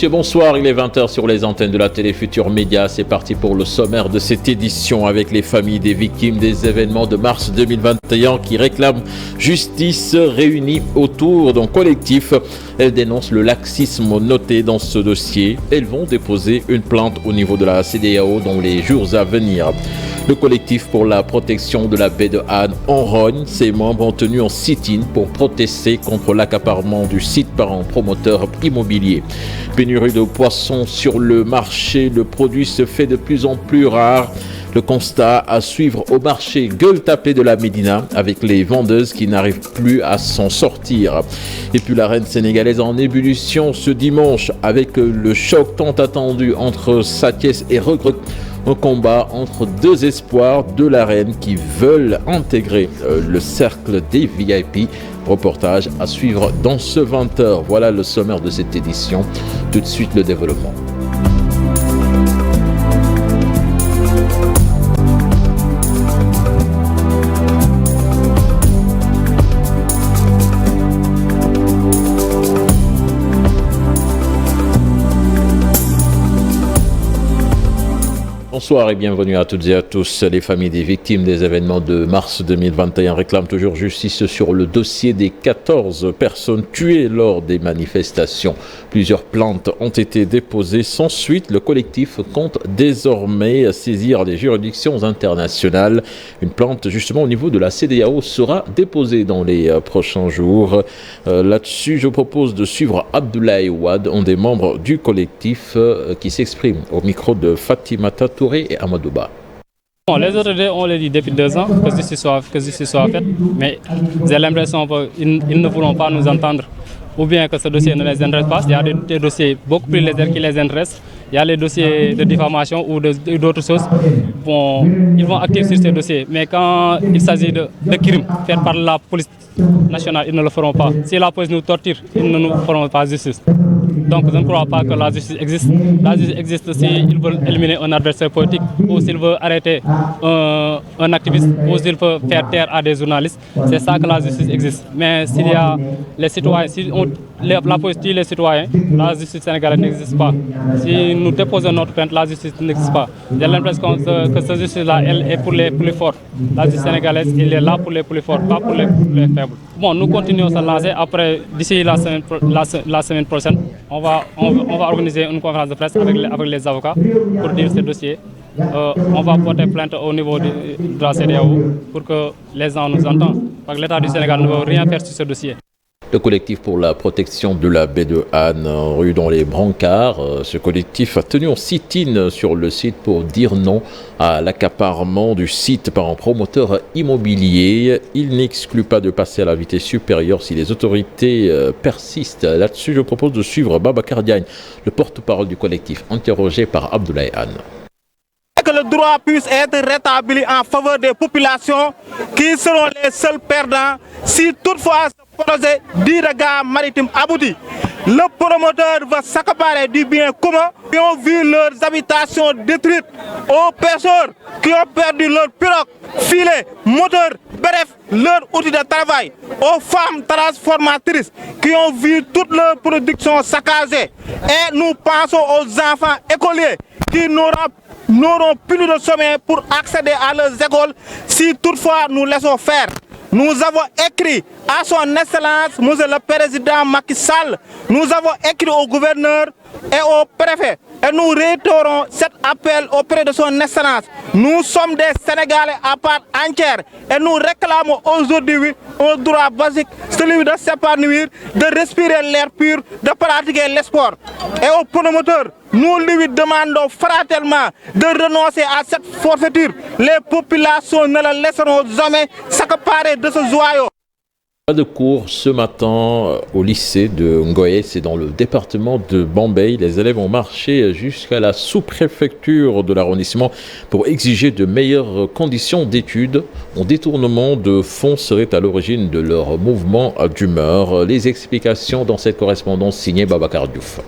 messieurs, bonsoir. Il est 20h sur les antennes de la télé Futur Média. C'est parti pour le sommaire de cette édition avec les familles des victimes des événements de mars 2021 qui réclament justice réunies autour d'un collectif. Elles dénoncent le laxisme noté dans ce dossier. Elles vont déposer une plainte au niveau de la CEDEAO dans les jours à venir. Le collectif pour la protection de la baie de Han en Rogne, ses membres ont tenu un sit-in pour protester contre l'accaparement du site par un promoteur immobilier. Pénurie de poissons sur le marché, le produit se fait de plus en plus rare. Le constat à suivre au marché Gueule-Tapée de la Médina avec les vendeuses qui n'arrivent plus à s'en sortir. Et puis la reine sénégalaise en ébullition ce dimanche avec le choc tant attendu entre Sathiès et Regrette. Un combat entre deux espoirs de la reine qui veulent intégrer le cercle des VIP. Reportage à suivre dans ce 20h. Voilà le sommaire de cette édition. Tout de suite le développement. Bonsoir et bienvenue à toutes et à tous. Les familles des victimes des événements de mars 2021 réclament toujours justice sur le dossier des 14 personnes tuées lors des manifestations. Plusieurs plaintes ont été déposées sans suite. Le collectif compte désormais saisir les juridictions internationales. Une plainte justement au niveau de la CEDEAO sera déposée dans les prochains jours. Là-dessus, je propose de suivre Abdoulaye Wade, un des membres du collectif qui s'exprime au micro de Fatimata Touré et Amadouba. Bon, les autorités, on les dit depuis 2 ans que justice soit faite, mais j'ai l'impression qu'ils ne voudront pas nous entendre. Ou bien que ce dossier ne les intéresse pas. Il y a des dossiers beaucoup plus légers qui les intéressent. Il y a les dossiers de diffamation ou d'autres choses. Bon, ils vont activer sur ces dossiers. Mais quand il s'agit de crimes faits par la police nationale, ils ne le feront pas. Si la police nous torture, ils ne nous feront pas justice. Donc je ne crois pas que la justice existe. La justice existe s'ils veulent éliminer un adversaire politique ou s'ils veulent arrêter un activiste ou s'ils veulent faire taire à des journalistes. C'est ça que la justice existe. Mais s'il y a les citoyens, si la police tue les citoyens, la justice sénégalaise n'existe pas. Si nous déposons notre plainte, la justice n'existe pas. J'ai l'impression que cette justice-là, elle est pour les plus forts. La justice sénégalaise, elle est là pour les plus forts, pas pour les faibles. Bon, nous continuons à se lancer. Après, d'ici la semaine prochaine, on va organiser une conférence de presse avec les avocats pour dire ce dossier. On va porter plainte au niveau de la CEDEAO pour que les gens nous entendent. Parce que l'État du Sénégal ne veut rien faire sur ce dossier. Le collectif pour la protection de la baie de Han, rue dans les Brancards, ce collectif a tenu un sit-in sur le site pour dire non à l'accaparement du site par un promoteur immobilier. Il n'exclut pas de passer à la vitesse supérieure si les autorités persistent. Là-dessus, je propose de suivre Babacar Diagne, le porte-parole du collectif, interrogé par Abdoulaye Anne. Que le droit puisse être rétabli en faveur des populations qui seront les seuls perdants si toutefois ce projet d'irrigation maritime aboutit. Le promoteur va s'accaparer du bien commun qui ont vu leurs habitations détruites, aux pêcheurs qui ont perdu leurs pirogues, filets, moteurs, bref, leur outil de travail, aux femmes transformatrices qui ont vu toute leur production saccagée. Et nous pensons aux enfants écoliers qui n'auront plus de sommeil pour accéder à leurs écoles si toutefois nous laissons faire. Nous avons écrit à son Excellence, Monsieur le Président Macky Sall, nous avons écrit au gouverneur et au préfet et nous réitérons cet appel auprès de son Excellence. Nous sommes des Sénégalais à part entière et nous réclamons aujourd'hui un droit basique, celui de s'épanouir, de respirer l'air pur, de pratiquer le sport. Et aux promoteurs, nous lui demandons fraternellement de renoncer à cette forfaiture. Les populations ne le laisseront jamais s'accaparer de ce joyau. Pas de cours ce matin au lycée de Ngoye, c'est dans le département de Bambey. Les élèves ont marché jusqu'à la sous-préfecture de l'arrondissement pour exiger de meilleures conditions d'études. Un détournement de fonds serait à l'origine de leur mouvement d'humeur. Les explications dans cette correspondance signée Babacar Diouf.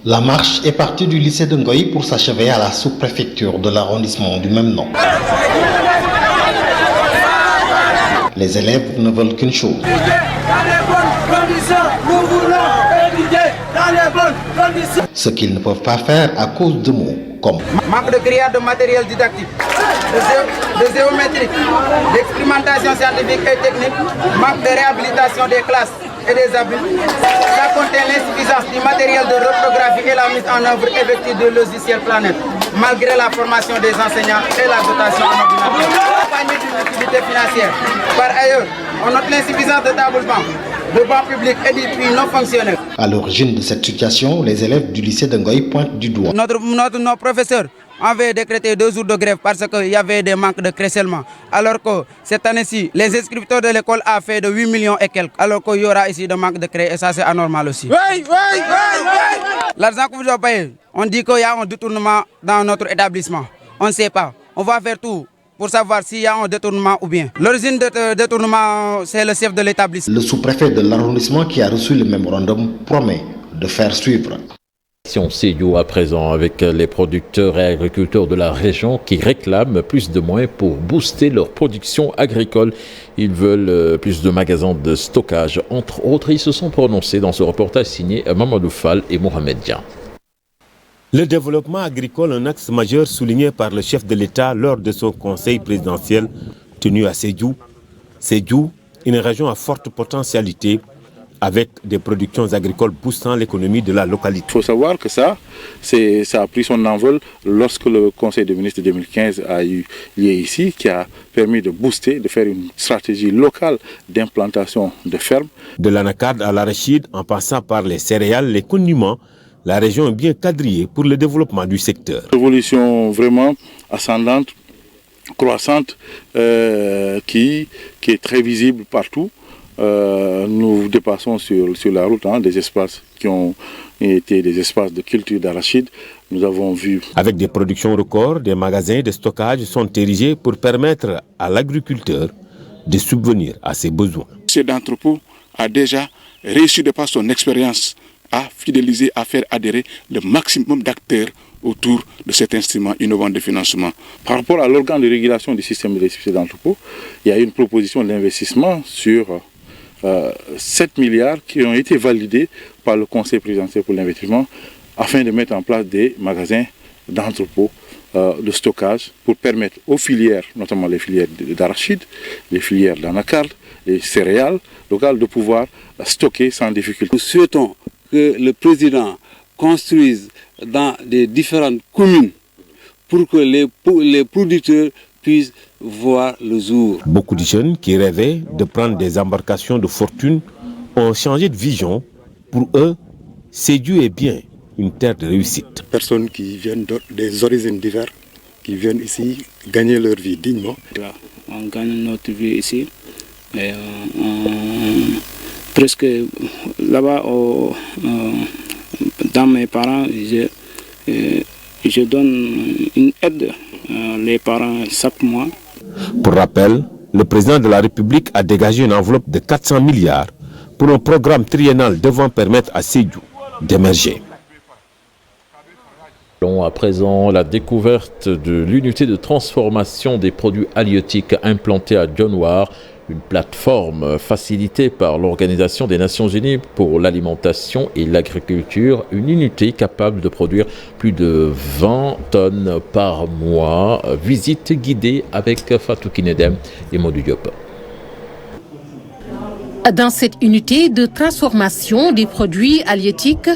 La marche est partie du lycée de Ngoye pour s'achever à la sous-préfecture de l'arrondissement du même nom. Les élèves ne veulent qu'une chose. ce qu'ils ne peuvent pas faire à cause de mots comme manque de grillage de matériel didactique, de géométrie, d'expérimentation scientifique et technique, manque de réhabilitation des classes et des abris. Ça contient l'insuffisance du matériel de reprographie et la mise en œuvre effective de logiciels Planète, malgré la formation des enseignants et la dotation en ordinateur. Accompagné d'une activité financière. Par ailleurs, on note l'insuffisance de table-banc, de bancs publics et des puits non fonctionnels. À l'origine de cette situation, les élèves du lycée de Ngoï pointent du doigt. Nos professeurs avaient décrété 2 jours de grève parce qu'il y avait des manques de crescellement. Alors que cette année-ci, les inscripteurs de l'école a fait de 8 millions et quelques. Alors qu'il y aura ici des manques de crédit et ça c'est anormal aussi. L'argent que vous avez payé, on dit qu'il y a un détournement dans notre établissement. On ne sait pas. On va faire tout pour savoir s'il y a un détournement ou bien. L'origine de détournement, c'est le chef de l'établissement. Le sous-préfet de l'arrondissement qui a reçu le mémorandum promet de faire suivre. Sédhiou à présent avec les producteurs et agriculteurs de la région qui réclament plus de moyens pour booster leur production agricole. Ils veulent plus de magasins de stockage. Entre autres, ils se sont prononcés dans ce reportage signé Mamadou Fall et Mohamed Dian. Le développement agricole, un axe majeur souligné par le chef de l'État lors de son conseil présidentiel tenu à Sédhiou. Sédhiou, une région à forte potentialité avec des productions agricoles boostant l'économie de la localité. Il faut savoir que ça a pris son envol lorsque le Conseil des ministres de 2015 a eu lieu ici, qui a permis de booster, de faire une stratégie locale d'implantation de fermes. De l'anacarde à l'arachide, en passant par les céréales, les condiments, la région est bien quadrillée pour le développement du secteur. Évolution vraiment ascendante, croissante, qui est très visible partout. Nous dépassons sur la route des espaces qui ont été des espaces de culture d'arachide. Nous avons vu. Avec des productions records, des magasins de stockage sont érigés pour permettre à l'agriculteur de subvenir à ses besoins. Cet entrepôt a déjà réussi de par son expérience à fidéliser, à faire adhérer le maximum d'acteurs autour de cet instrument innovant de financement. Par rapport à l'organe de régulation du système de récépissé d'entrepôt, il y a eu une proposition d'investissement sur 7 milliards qui ont été validés par le Conseil présidentiel pour l'investissement afin de mettre en place des magasins d'entrepôt de stockage pour permettre aux filières, notamment les filières d'arachide, les filières d'anacarde, les céréales locales, de pouvoir stocker sans difficulté. Nous souhaitons que le président construise dans les différentes communes pour que les producteurs puissent voir le jour. Beaucoup de jeunes qui rêvaient de prendre des embarcations de fortune ont changé de vision. Pour eux, Sédhiou est bien une terre de réussite. Personnes qui viennent des horizons divers, qui viennent ici gagner leur vie dignement. On gagne notre vie ici. Et presque là-bas, dans mes parents, je donne une aide les parents chaque mois. Pour rappel, le président de la République a dégagé une enveloppe de 400 milliards pour un programme triennal devant permettre à Sédhiou d'émerger. À présent, la découverte de l'unité de transformation des produits halieutiques implantée à Dionewar, une plateforme facilitée par l'Organisation des Nations Unies pour l'alimentation et l'agriculture, une unité capable de produire plus de 20 tonnes par mois. Visite guidée avec Fatou Kinedem et Modou Diop. Dans cette unité de transformation des produits halieutiques,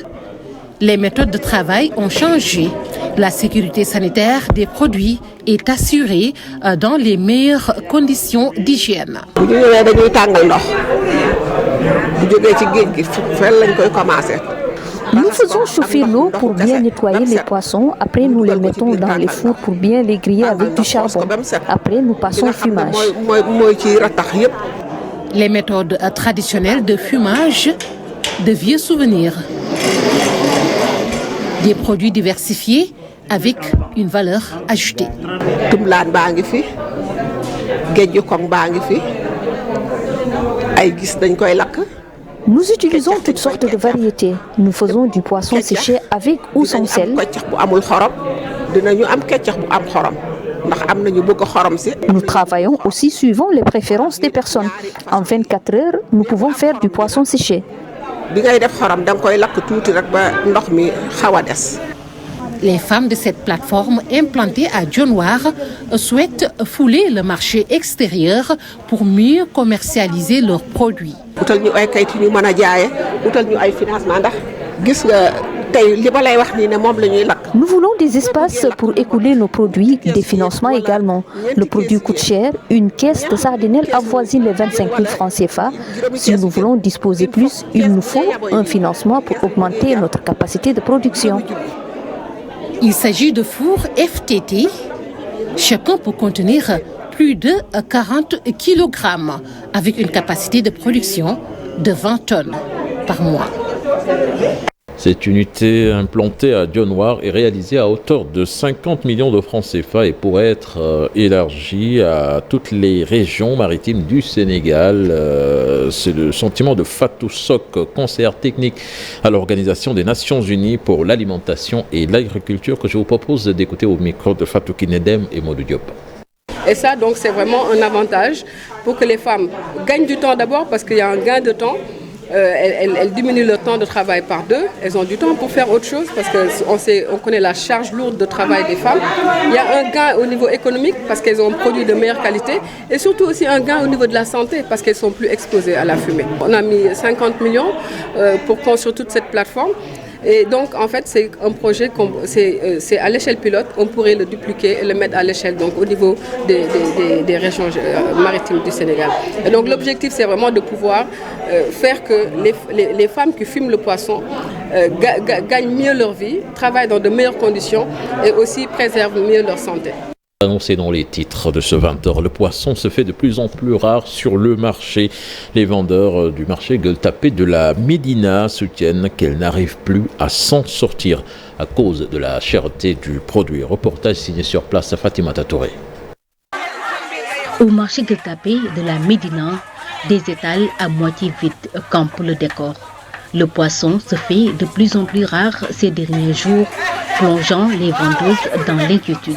les méthodes de travail ont changé. La sécurité sanitaire des produits est assurée dans les meilleures conditions d'hygiène. Nous faisons chauffer l'eau pour bien nettoyer les poissons. Après, nous les mettons dans les fours pour bien les griller avec du charbon. Après, nous passons au fumage. Les méthodes traditionnelles de fumage, de vieux souvenirs. Des produits diversifiés avec une valeur ajoutée. Nous utilisons toutes sortes de variétés. Nous faisons du poisson séché avec ou sans sel. Nous travaillons aussi suivant les préférences des personnes. En 24 heures, nous pouvons faire du poisson séché. Les femmes de cette plateforme implantée à Dionewar souhaitent fouler le marché extérieur pour mieux commercialiser leurs produits. Nous voulons des espaces pour écouler nos produits, des financements également. Le produit coûte cher, une caisse de sardinelle avoisine les 25 000 francs CFA. Si nous voulons disposer plus, il nous faut un financement pour augmenter notre capacité de production. Il s'agit de fours FTT. Chacun peut contenir plus de 40 kg avec une capacité de production de 20 tonnes par mois. Cette unité implantée à Dionewar est réalisée à hauteur de 50 millions de francs CFA et pourrait être élargie à toutes les régions maritimes du Sénégal. C'est le sentiment de Fatou Sok, conseillère technique à l'Organisation des Nations Unies pour l'alimentation et l'agriculture, que je vous propose d'écouter au micro de Fatou Kinedem et Modou Diop. Et ça, donc, c'est vraiment un avantage pour que les femmes gagnent du temps d'abord parce qu'il y a un gain de temps. Elles diminuent le temps de travail par 2. Elles ont du temps pour faire autre chose parce qu'on connaît la charge lourde de travail des femmes. Il y a un gain au niveau économique parce qu'elles ont un produit de meilleure qualité et surtout aussi un gain au niveau de la santé parce qu'elles sont plus exposées à la fumée. On a mis 50 millions pour construire toute cette plateforme. Et donc, en fait, c'est un projet, c'est à l'échelle pilote, on pourrait le dupliquer et le mettre à l'échelle, donc au niveau des régions maritimes du Sénégal. Et donc, l'objectif, c'est vraiment de pouvoir faire que les femmes qui fument le poisson gagnent mieux leur vie, travaillent dans de meilleures conditions et aussi préservent mieux leur santé. Annoncé dans les titres de ce 20h, le poisson se fait de plus en plus rare sur le marché. Les vendeurs du marché Gueule-Tapée de la Médina soutiennent qu'elles n'arrivent plus à s'en sortir à cause de la cherté du produit. Reportage signé sur place à Fatima Touré. Au marché Gueule-Tapée de la Médina, des étals à moitié vides campent le décor. Le poisson se fait de plus en plus rare ces derniers jours, plongeant les vendeuses dans l'inquiétude.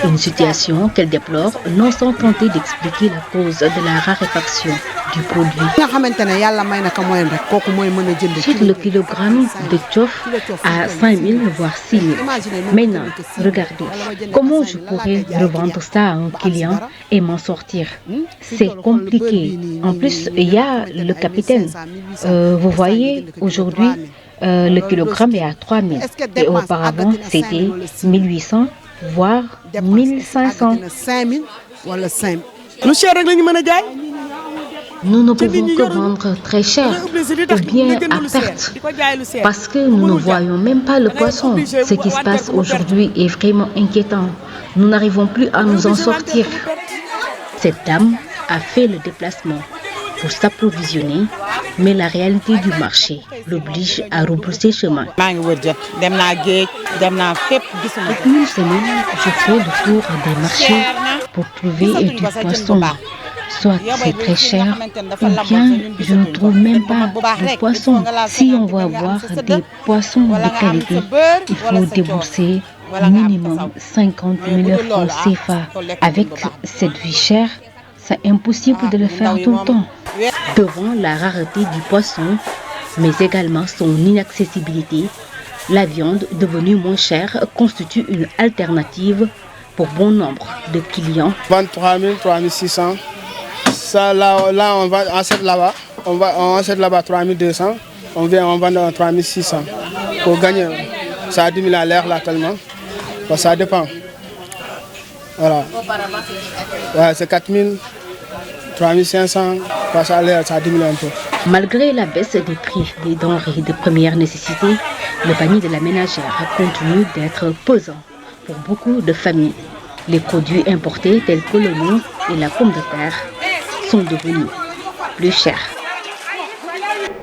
Une situation qu'elles déplorent, non sans tenter d'expliquer la cause de la raréfaction du produit. Sur le kilogramme de tchof à 5 000 voire 6 000. Maintenant, regardez, comment je pourrais revendre ça à un client et m'en sortir? C'est compliqué. En plus, il y a le capitaine. Vous voyez, aujourd'hui, le kilogramme est à 3 000 et auparavant c'était 1800 voire 1500. Nous ne pouvons que vendre très cher ou bien à perte parce que nous ne voyons même pas le poisson. Ce qui se passe aujourd'hui est vraiment inquiétant. Nous n'arrivons plus à nous en sortir. Cette dame a fait le déplacement pour s'approvisionner, mais la réalité du marché l'oblige à rebrousser chemin. Depuis une semaine, je fais le tour des marchés pour trouver du poisson. Soit c'est très cher, ou bien je ne trouve même pas de poisson. Si on veut avoir des poissons de qualité, il faut débourser minimum 50 000 francs CFA. Avec cette vie chère, c'est impossible de le faire tout le temps. Devant la rareté du poisson, mais également son inaccessibilité, la viande devenue moins chère constitue une alternative pour bon nombre de clients. 23 000, 3 600. Ça, là on achète là-bas. On achète là-bas 3 200. On vend 3 600. Pour gagner, ça a 10 000 à l'air là tellement. Ça dépend. Voilà. Ouais, c'est 4 000. 3500, ça a diminué un peu. Malgré la baisse des prix des denrées de première nécessité, le panier de la ménagère continue d'être pesant pour beaucoup de familles. Les produits importés tels que l'oignon et la pomme de terre sont devenus plus chers.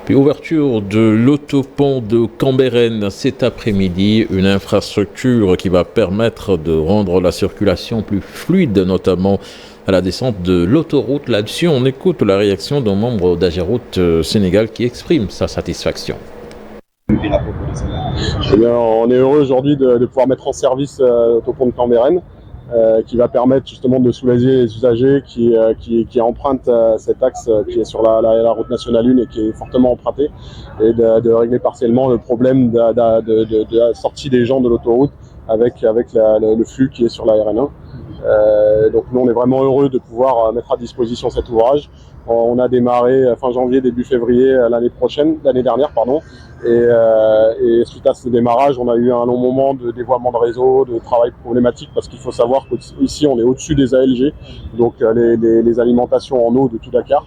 Puis ouverture de l'autopont de Cambérène cet après-midi, une infrastructure qui va permettre de rendre la circulation plus fluide, notamment à la descente de l'autoroute. Là-dessus, on écoute la réaction d'un membre d'Ageroute Sénégal qui exprime sa satisfaction. Eh bien, on est heureux aujourd'hui de pouvoir mettre en service l'autopont de Cambérène. qui va permettre justement de soulager les usagers qui empruntent cet axe qui est sur la route nationale 1 et qui est fortement emprunté, et de régler partiellement le problème de la sortie des gens de l'autoroute avec le flux qui est sur la RN1. Donc nous on est vraiment heureux de pouvoir mettre à disposition cet ouvrage. On a démarré fin janvier, début février l'année dernière, et suite à ce démarrage, on a eu un long moment de dévoiement de réseau, de travail problématique, parce qu'il faut savoir qu'ici on est au-dessus des ALG, donc les alimentations en eau de tout Dakar,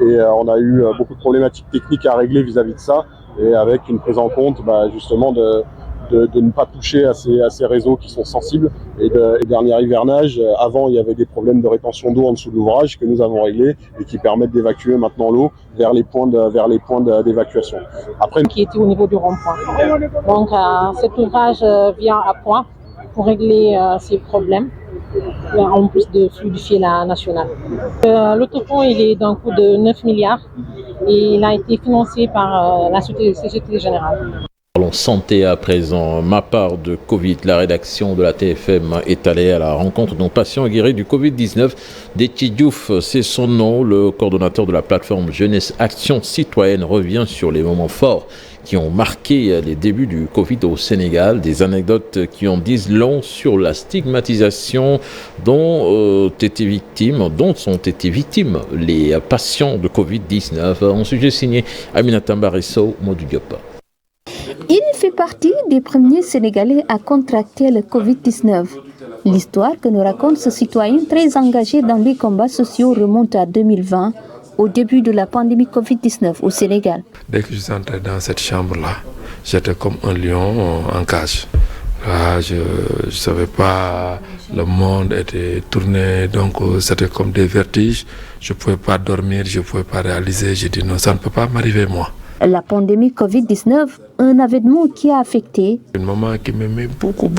et on a eu beaucoup de problématiques techniques à régler vis-à-vis de ça, et avec une prise en compte justement de ne pas toucher à ces réseaux qui sont sensibles. Et dernier hivernage, avant il y avait des problèmes de rétention d'eau en dessous de l'ouvrage que nous avons réglés et qui permettent d'évacuer maintenant l'eau vers les points d'évacuation. Après, qui était au niveau du rond-point. Donc cet ouvrage vient à point pour régler ces problèmes, en plus de fluidifier la nationale. L'autopont il est d'un coût de 9 milliards et il a été financé par la Société Générale. Parlons santé à présent. Ma part de Covid, la rédaction de la TFM est allée à la rencontre d'un patient guéri du Covid-19. Déthié Diouf, c'est son nom. Le coordonnateur de la plateforme Jeunesse Action Citoyenne revient sur les moments forts qui ont marqué les débuts du Covid au Sénégal. Des anecdotes qui en disent long sur la stigmatisation dont sont été victimes les patients de Covid-19. Un sujet signé Aminata Mbarisso, Modou Diop. Il fait partie des premiers Sénégalais à contracter le Covid-19. L'histoire que nous raconte ce citoyen très engagé dans les combats sociaux remonte à 2020, au début de la pandémie Covid-19 au Sénégal. Dès que je suis entré dans cette chambre-là, j'étais comme un lion en cage. Là, je ne savais pas, le monde était tourné, donc c'était comme des vertiges. Je ne pouvais pas dormir, je ne pouvais pas réaliser. J'ai dit non, ça ne peut pas m'arriver moi. La pandémie Covid-19, un événement qui a affecté. Une maman qui m'aimait beaucoup.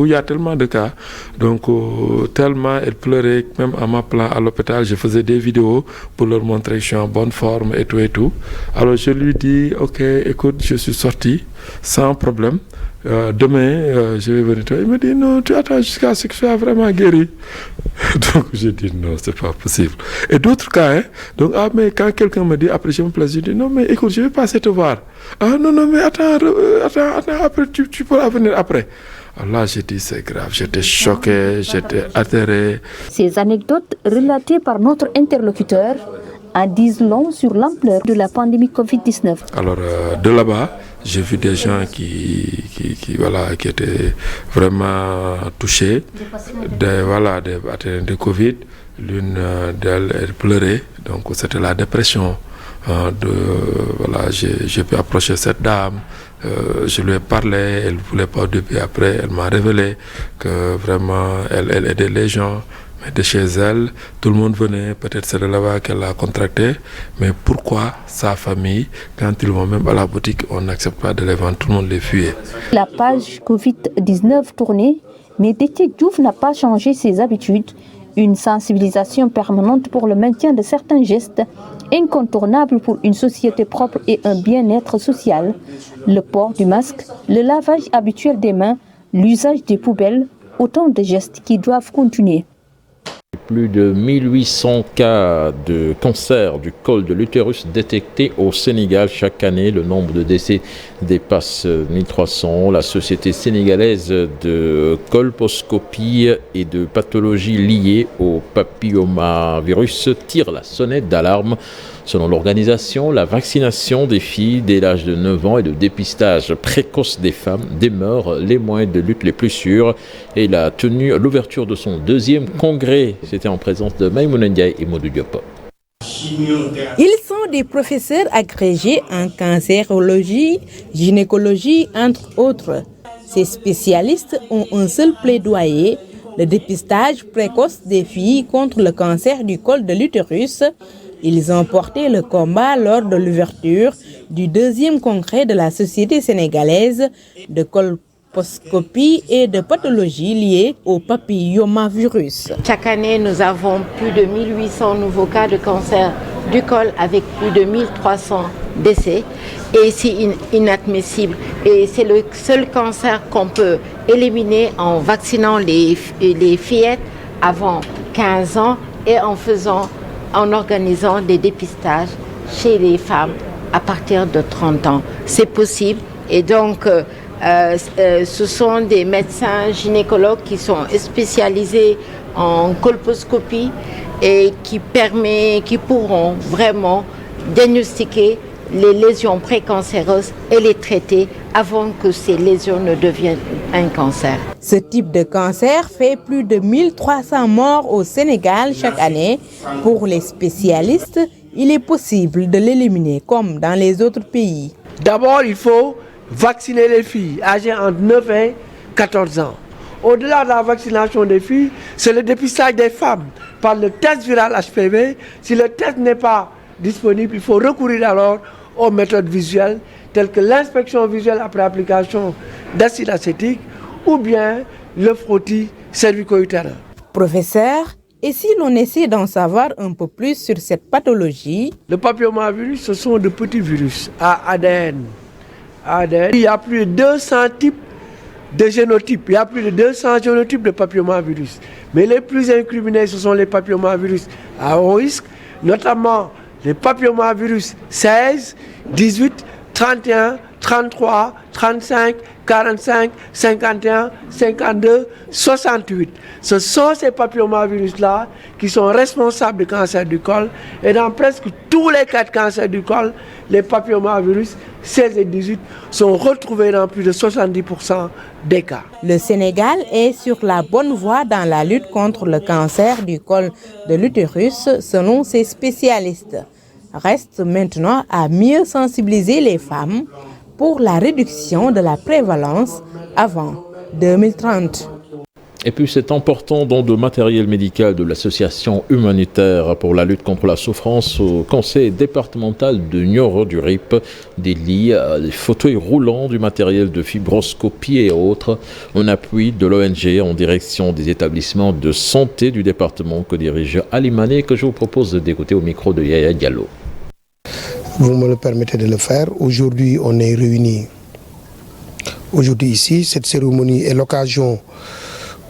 Il y a tellement de cas. Donc, tellement elle pleurait, même en m'appelant à l'hôpital, je faisais des vidéos pour leur montrer que je suis en bonne forme et tout. Alors, je lui dis, ok, écoute, je suis sorti sans problème. Demain, je vais venir. Il me dit, non, tu attends jusqu'à ce que je sois vraiment guéri. Donc, j'ai dit, non, c'est pas possible. Et d'autres cas, hein. Donc, mais quand quelqu'un me dit, après, je me place, je dis, non, mais écoute, je vais passer te voir. Ah, non, mais attends, après, tu pourras venir après. Alors là, j'ai dit, c'est grave. J'étais choqué, j'étais atterré. Ces anecdotes relatées par notre interlocuteur en disent long sur l'ampleur de la pandémie Covid-19. Alors, de là-bas, j'ai vu des gens qui étaient vraiment touchés, de Covid. L'une d'elles, elle pleurait, donc c'était la dépression. J'ai pu approcher cette dame, je lui ai parlé, elle ne voulait pas au début, après elle m'a révélé que vraiment elle aidait les gens. Mais de chez elle, tout le monde venait, peut-être c'est de là-bas qu'elle a contracté, mais pourquoi sa famille, quand ils vont même à la boutique, on n'accepte pas de les vendre, tout le monde les fuyait. La page Covid-19 tournait, mais Déthié Diouf n'a pas changé ses habitudes. Une sensibilisation permanente pour le maintien de certains gestes incontournables pour une société propre et un bien-être social. Le port du masque, le lavage habituel des mains, l'usage des poubelles, autant de gestes qui doivent continuer. Plus de 1800 cas de cancer du col de l'utérus détectés au Sénégal chaque année. Le nombre de décès dépasse 1300. La Société sénégalaise de colposcopie et de pathologies liées au papillomavirus tire la sonnette d'alarme. Selon l'organisation, la vaccination des filles dès l'âge de 9 ans et le dépistage précoce des femmes demeurent les moyens de lutte les plus sûrs. Et il a tenu l'ouverture de son deuxième congrès. C'était en présence de Maïmouna Ndiaye et Modou Diop. Ils sont des professeurs agrégés en cancérologie, gynécologie, entre autres. Ces spécialistes ont un seul plaidoyer, le dépistage précoce des filles contre le cancer du col de l'utérus. Ils ont porté le combat lors de l'ouverture du deuxième congrès de la Société sénégalaise de colposcopie et de pathologies liées au papillomavirus. Chaque année, nous avons plus de 1800 nouveaux cas de cancer du col avec plus de 1300 décès et c'est inadmissible. Et c'est le seul cancer qu'on peut éliminer en vaccinant les fillettes avant 15 ans et en organisant des dépistages chez les femmes à partir de 30 ans. C'est possible et donc ce sont des médecins gynécologues qui sont spécialisés en colposcopie et qui pourront vraiment diagnostiquer les lésions précancéreuses et les traiter avant que ces lésions ne deviennent un cancer. Ce type de cancer fait plus de 1300 morts au Sénégal chaque année. Pour les spécialistes, il est possible de l'éliminer comme dans les autres pays. D'abord, il faut vacciner les filles âgées entre 9 et 14 ans. Au-delà de la vaccination des filles, c'est le dépistage des femmes par le test viral HPV. Si le test n'est pas disponible, il faut recourir alors aux méthodes visuelles telles que l'inspection visuelle après application d'acide acétique ou bien le frottis cervico-utérin. Professeur, et si l'on essaie d'en savoir un peu plus sur cette pathologie? Le papillomavirus, ce sont de petits virus à ADN. Il y a plus de 200 types de génotypes. Il y a plus de 200 génotypes de papillomavirus. Mais les plus incriminés, ce sont les papillomavirus à haut risque, notamment les papillomavirus 16, 18, 31, 33, 35, 45, 51, 52, 68. Ce sont ces papillomavirus-là qui sont responsables du cancer du col. Et dans presque tous les cas de cancer du col, les papillomavirus 16 et 18 sont retrouvés dans plus de 70% des cas. Le Sénégal est sur la bonne voie dans la lutte contre le cancer du col de l'utérus, selon ses spécialistes. Reste maintenant à mieux sensibiliser les femmes pour la réduction de la prévalence avant 2030. Et puis cet important don de matériel médical de l'association humanitaire pour la lutte contre la souffrance au conseil départemental de Nioro du RIP, des lits, des fauteuils roulants, du matériel de fibroscopie et autres, en appui de l'ONG en direction des établissements de santé du département que dirige Ali Mané, que je vous propose d'écouter au micro de Yaya Diallo. Vous me le permettez de le faire. Aujourd'hui, on est réunis. Aujourd'hui ici, cette cérémonie est l'occasion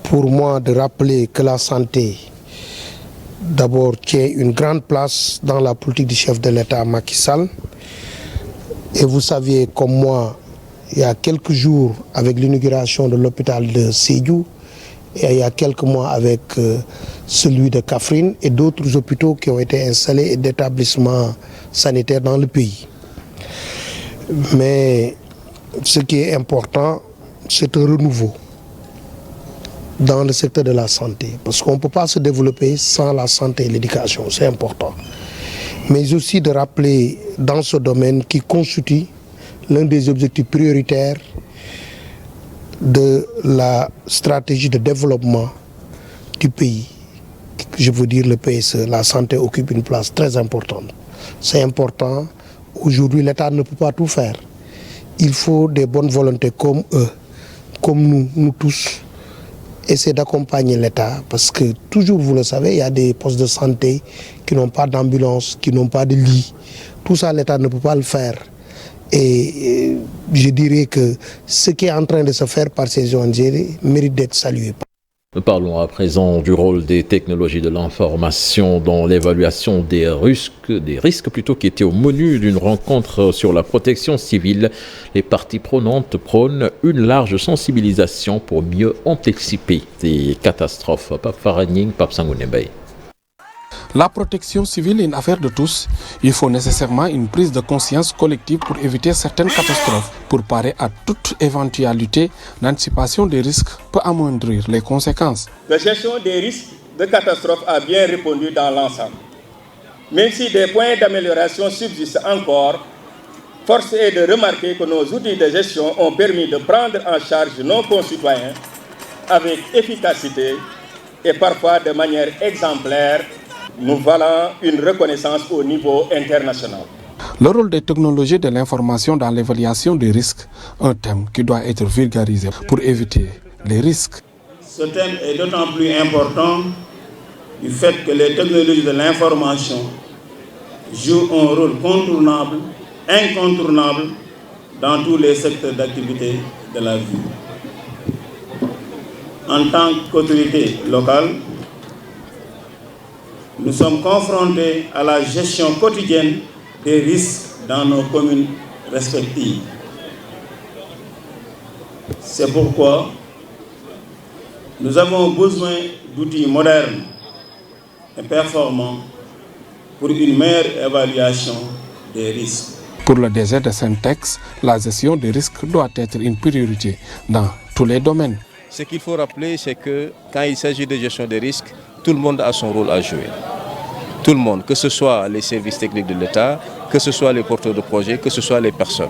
pour moi de rappeler que la santé, d'abord, tient une grande place dans la politique du chef de l'État Macky Sall. Et vous saviez comme moi, il y a quelques jours, avec l'inauguration de l'hôpital de Sédhiou, et il y a quelques mois avec celui de Kaffrine et d'autres hôpitaux qui ont été installés et d'établissements sanitaires dans le pays. Mais ce qui est important, c'est un renouveau dans le secteur de la santé. Parce qu'on ne peut pas se développer sans la santé et l'éducation, c'est important. Mais aussi de rappeler dans ce domaine qui constitue l'un des objectifs prioritaires de la stratégie de développement du pays. Je veux dire le PSE, la santé occupe une place très importante. C'est important. Aujourd'hui, l'État ne peut pas tout faire. Il faut des bonnes volontés comme eux, comme nous tous, essayer d'accompagner l'État. Parce que toujours, vous le savez, il y a des postes de santé qui n'ont pas d'ambulance, qui n'ont pas de lit. Tout ça, l'État ne peut pas le faire. Et je dirais que ce qui est en train de se faire par ces ONG mérite d'être salué. Nous parlons à présent du rôle des technologies de l'information dans l'évaluation des risques plutôt qui étaient au menu d'une rencontre sur la protection civile. Les parties prenantes prônent une large sensibilisation pour mieux anticiper des catastrophes. Pape Faragning, Pape Sangounebay. La protection civile est une affaire de tous. Il faut nécessairement une prise de conscience collective pour éviter certaines catastrophes. Pour parer à toute éventualité, l'anticipation des risques peut amoindrir les conséquences. La gestion des risques de catastrophe a bien répondu dans l'ensemble. Même si des points d'amélioration subsistent encore, force est de remarquer que nos outils de gestion ont permis de prendre en charge nos concitoyens avec efficacité et parfois de manière exemplaire, nous valant une reconnaissance au niveau international. Le rôle des technologies de l'information dans l'évaluation des risques, un thème qui doit être vulgarisé pour éviter les risques. Ce thème est d'autant plus important du fait que les technologies de l'information jouent un rôle contournable incontournable dans tous les secteurs d'activité de la vie. En tant qu'autorité locale, nous sommes confrontés à la gestion quotidienne des risques dans nos communes respectives. C'est pourquoi nous avons besoin d'outils modernes et performants pour une meilleure évaluation des risques. Pour le DG de Syntex, la gestion des risques doit être une priorité dans tous les domaines. Ce qu'il faut rappeler, c'est que quand il s'agit de gestion des risques, tout le monde a son rôle à jouer. Tout le monde, que ce soit les services techniques de l'État, que ce soit les porteurs de projets, que ce soit les personnes.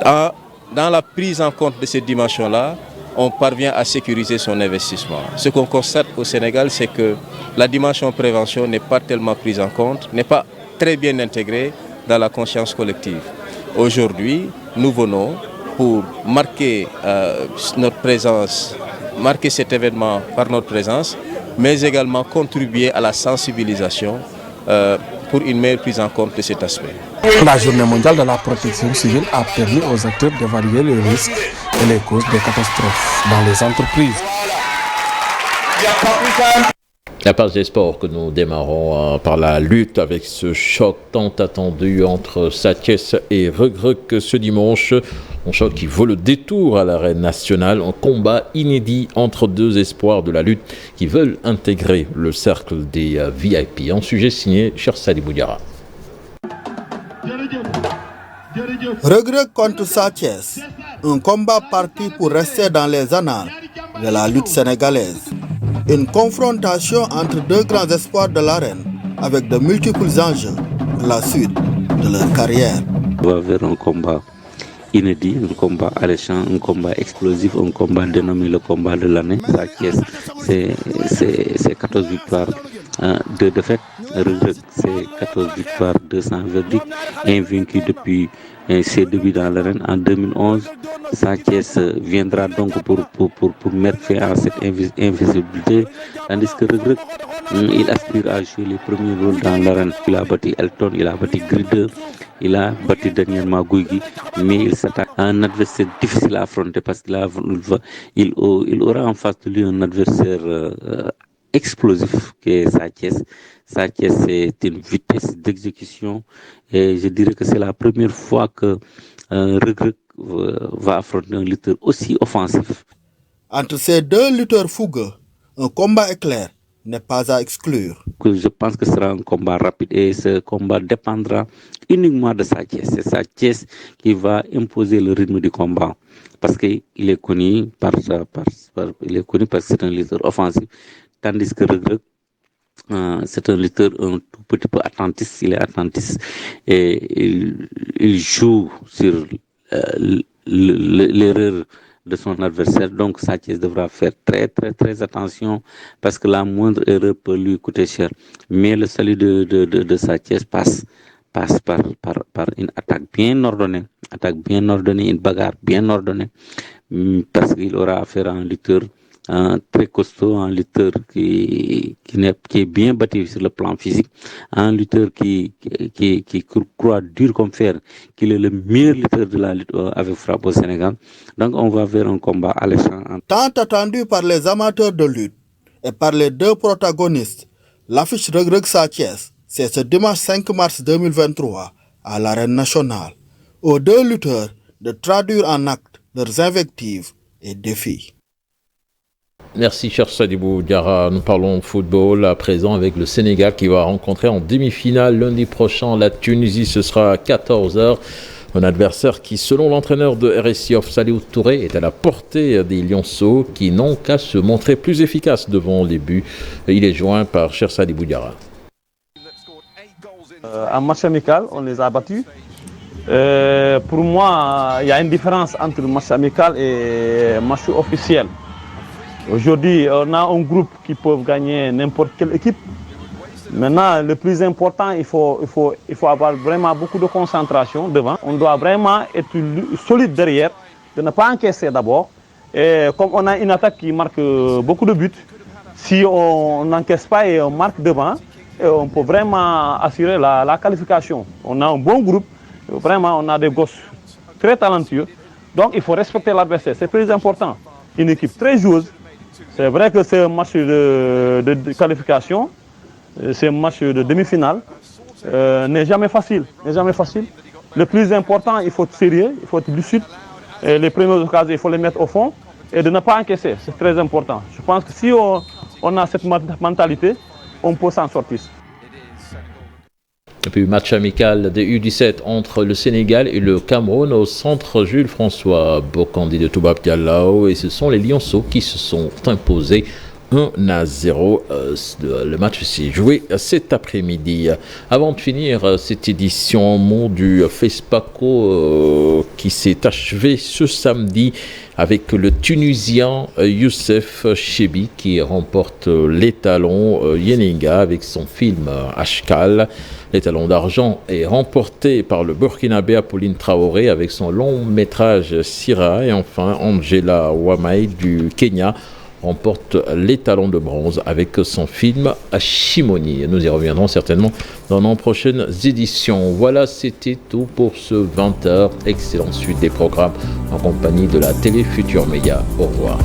Dans la prise en compte de ces dimensions-là, on parvient à sécuriser son investissement. Ce qu'on constate au Sénégal, c'est que la dimension prévention n'est pas tellement prise en compte, n'est pas très bien intégrée dans la conscience collective. Aujourd'hui, nous venons pour marquer notre présence, marquer cet événement par notre présence, mais également contribuer à la sensibilisation pour une meilleure prise en compte de cet aspect. La journée mondiale de la protection civile a permis aux acteurs d'évaluer les risques et les causes des catastrophes dans les entreprises. La page des sports que nous démarrons par la lutte avec ce choc tant attendu entre Sathiès et Reug ce dimanche. Un choc qui vaut le détour à l'arène nationale, un combat inédit entre deux espoirs de la lutte qui veulent intégrer le cercle des VIP. Un sujet signé Cheikh Sadibou Diarra. Reug contre Sathiès, un combat parti pour rester dans les annales de la lutte sénégalaise. Une confrontation entre deux grands espoirs de l'arène avec de multiples enjeux pour la suite de leur carrière. On va vers un combat inédit, un combat alléchant, un combat explosif, un combat dénommé le combat de l'année. Sathiès, c'est 14 victoires, 2 défaites. Reug, c'est 14 victoires, 200 verdicts, invaincu depuis ses débuts dans l'arène en 2011. Sathiès viendra donc pour mettre fin à cette invisibilité, tandis que Reug, il aspire à jouer les premiers rôles dans l'arène. Il a battu Elton, il a battu Grideur, il a battu Daniel Maguigui, mais il s'attaque à un adversaire difficile à affronter parce qu'il aura en face de lui un adversaire explosif qui est Sathiès. Sathiès, c'est une vitesse d'exécution et je dirais que c'est la première fois que Reug va affronter un lutteur aussi offensif. Entre ces deux lutteurs fougueux, un combat éclair n'est pas à exclure. Je pense que ce sera un combat rapide et ce combat dépendra uniquement de Sathiès. C'est Sathiès qui va imposer le rythme du combat parce qu'il est connu parce que c'est un lutteur offensif, tandis que Reug, c'est un lutteur un tout petit peu attentiste. Il est attentiste et il joue sur l'erreur de son adversaire. Donc Sathiès devra faire très attention parce que la moindre erreur peut lui coûter cher. Mais le salut de Sathiès passe par une attaque bien ordonnée, une bagarre bien ordonnée, parce qu'il aura affaire à un lutteur très costaud, un lutteur qui est bien bâti sur le plan physique, un lutteur qui croit dur comme fer, qu'il est le meilleur lutteur de la lutte avec frappe au Sénégal. Donc on va vers un combat alléchant. Tant attendu par les amateurs de lutte et par les deux protagonistes, l'affiche Reug Sathiès, c'est ce dimanche 5 mars 2023 à l'arène nationale, aux deux lutteurs de traduire en actes leurs invectives et défis. Merci cher Sadibou Diarra. Nous parlons football à présent avec le Sénégal qui va rencontrer en demi-finale lundi prochain la Tunisie. Ce sera à 14h. Un adversaire qui, selon l'entraîneur de RSI Off, Saliou Touré, est à la portée des Lionceaux qui n'ont qu'à se montrer plus efficaces devant les buts. Il est joint par cher Sadibou Diarra. En match amical, on les a battus. Pour moi, il y a une différence entre match amical et match officiel. Aujourd'hui, on a un groupe qui peut gagner n'importe quelle équipe. Maintenant, le plus important, il faut avoir vraiment beaucoup de concentration devant. On doit vraiment être solide derrière, de ne pas encaisser d'abord. Et comme on a une attaque qui marque beaucoup de buts, si on n'encaisse pas et on marque devant, on peut vraiment assurer la qualification. On a un bon groupe. Vraiment, on a des gosses très talentueux. Donc, il faut respecter l'adversaire. C'est très important. Une équipe très joueuse. C'est vrai que c'est un match de qualification. C'est un match de demi-finale. N'est jamais facile. Le plus important, il faut être sérieux, il faut être lucide. Et les premières occasions, il faut les mettre au fond et de ne pas encaisser. C'est très important. Je pense que si on a cette mentalité, on peut s'en sortir. Et puis match amical des U17 entre le Sénégal et le Cameroun au centre Jules François Bocandé de Toubab Diallo, et ce sont les Lionceaux qui se sont imposés 1-0. Le match s'est joué cet après-midi. Avant de finir cette édition, mot du FESPACO qui s'est achevé ce samedi avec le Tunisien Youssef Chebi qui remporte l'étalon Yeninga avec son film Ashkal. L'étalon d'argent est remporté par le Burkinabé Apolline Traoré avec son long métrage Sira, et enfin Angela Wamai du Kenya remporte l'étalon de bronze avec son film Shimoni. Nous y reviendrons certainement dans nos prochaines éditions. Voilà, c'était tout pour ce 20h. Excellente suite des programmes en compagnie de la Télé Futur Média. Au revoir.